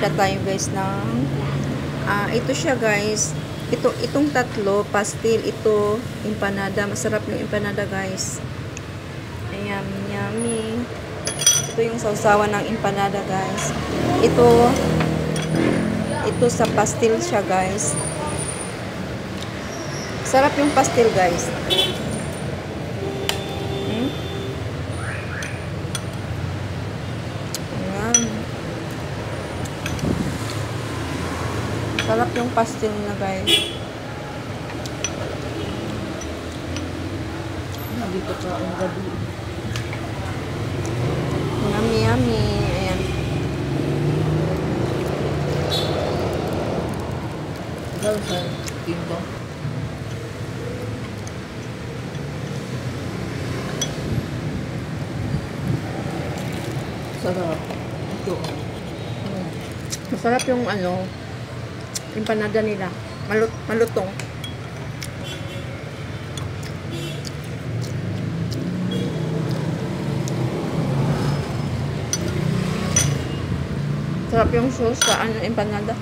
magpapakita tayo guys ng ito siya guys. Itong tatlo, pastil, ito, empanada. Masarap yung empanada guys. Ayan, yummy. Ito yung sausawan ng empanada guys. Ito sa pastil siya guys. Sarap yung pastil guys. Ayan. Sarap yung pastil na guys. Dito pa ang gabi. Yummy, yummy. Ayan. Ikaw sa timbang. Sarap. Ito. Masarap yung empanada nila. Malutong. Sarap yung sauce sa empanada.